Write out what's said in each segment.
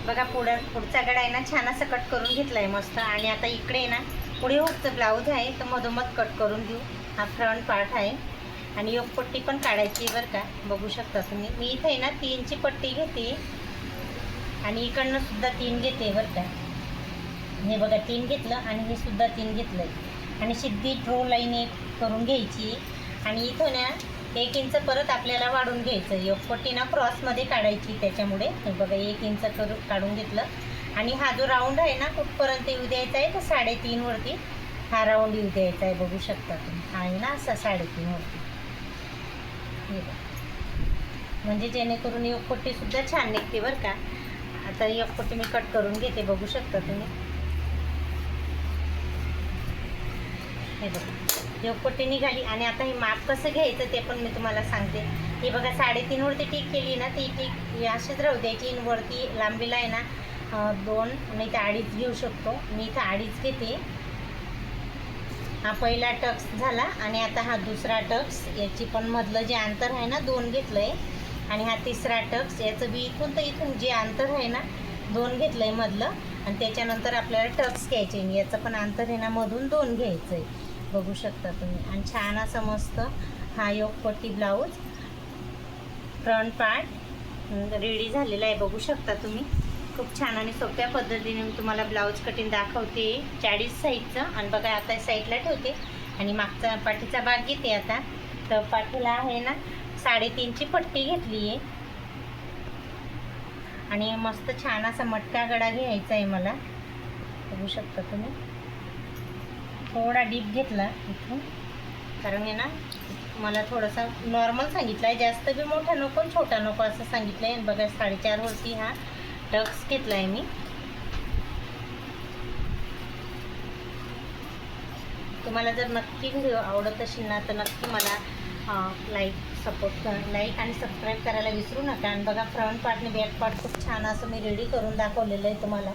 बघा पुढचा गळा आहे ना छान असं कट करून घेतला आहे मस्त. आणि आता इकडे ना पुढे हुकचं ब्लाऊज आहे तर मधोमध कट करून देऊ. हा फ्रंट पार्ट आहे आणि एक पट्टी पण काढायची बरं का. बघू शकता तुम्ही. मी इथे ना 3ची पट्टी घेते आणि इकडनं सुद्धा 3 घेते बरं का. हे बघा 3 घेतलं आणि हे सुद्धा 3 घेतलं आहे आणि सिद्धी ड्रो लाईन एक करून घ्यायची. आणि इथं ना 1 इंच परत आपल्याला वाढून घ्यायचं. एक पट्टी ना क्रॉसमध्ये काढायची, त्याच्यामुळे हे बघा 1 इंच काढून घेतलं. आणि हा जो राऊंड आहे ना कुठपर्यंत येऊ द्यायचा आहे तर 3.5 वरती हा राऊंड येऊ द्यायचा आहे. बघू शकता तुम्ही. आहे ना असा 3.5 वरती. हे बघा म्हणजे जेणेकरून एक पट्टीसुद्धा छान निघते बरं का. आता एक पट्टी मी कट करून घेते. बघू शकता तुम्ही. हे बघा एक पट्टी निघाली. आणि आता हे माप कसं घ्यायचं ते पण मी तुम्हाला सांगते. हे बघा 3.5 वरती टिक केली ना ती टिक अशीच राहू द्यायची. वरती लांबीला आहे ना 2 नाही तर 2.5 घेऊ शकतो. मी इथं 2.5 घेते. हा पहिला टक्स झाला आणि आता हा दुसरा टक्स. याची पण मधलं जे अंतर आहे ना 2 घेतलं आहे. आणि हा तिसरा टक्स. याचं बी इथून तर इथून जे अंतर आहे ना 2 घेतलं आहे मधलं. आणि त्याच्यानंतर आपल्याला टक्स घ्यायचे. याचं पण अंतर आहे ना मधून 2 घ्यायचं आहे. बघू शकता तुम्ही. आणि छान असं मस्त हा Yogapatti blouse front part ready झालेला आहे. बघू शकता तुम्ही. खूप छान आणि सोप्या पद्धतीने मी तुम्हाला ब्लाऊज कटिंग दाखवते 40 साईजचं. आणि बघा आता साईडला ठेवते आणि मागचा पाठीचा भाग घेते. आता तर पाठीला आहे ना 3.5ची पट्टी घेतली आहे आणि मस्त छान असा मटका गळा घ्यायचा आहे मला. बघू शकता तुम्ही. थोडा डीप घेतला इथून कारण आहे ना मला थोडासा नॉर्मल सांगितलं आहे. जास्त बी मोठा नको छोटा नको असं सांगितलं आहे. बघा 4.5 वरती हा टक्स घेतला आहे मी. तुम्हाला जर नक्की व्हिडिओ आवडत असेल ना तर नक्की मला लाईक आणि सबस्क्राईब करायला विसरू नका. आणि बघा फ्रंट पार्ट आणि बॅक पार्ट खूप छान असं मी रेडी करून दाखवलेलं आहे तुम्हाला.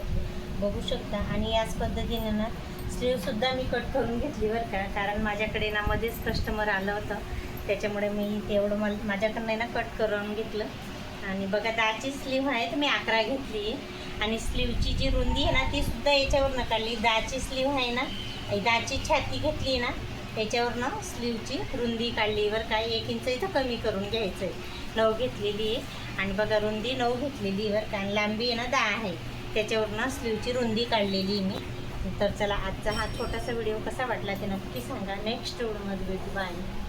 बघू शकता. आणि याच पद्धतीने ना स्लीवसुद्धा मी कट करून घेतली बरं का. कारण माझ्याकडे ना मध्येच कस्टमर आलं होतं त्याच्यामुळे मी तेवढं माझ्याकडनं ना कट करून घेतलं. आणि बघा 10ची स्लीव आहे तर मी 11 घेतली आहे. आणि स्लीवची जी रुंदी आहे ना ती सुद्धा याच्यावरनं काढली. 10ची स्लीव आहे ना 10ची छाती घेतली ना त्याच्यावरनं स्लीवची रुंदी काढली बरं का. 1 इंच इथं कमी करून घ्यायचं आहे. 9 घेतलेली आहे आणि बघा रुंदी 9 घेतलेली बरं का. आणि लांबी आहे ना 10 आहे. त्याच्यावरनं स्लीवची रुंदी काढलेली मी. तर चला आजचा हा छोटासा व्हिडिओ कसा वाटला ते नक्की सांगा. नेक्स्ट व्हिडिओमध्ये भेटू. बाय.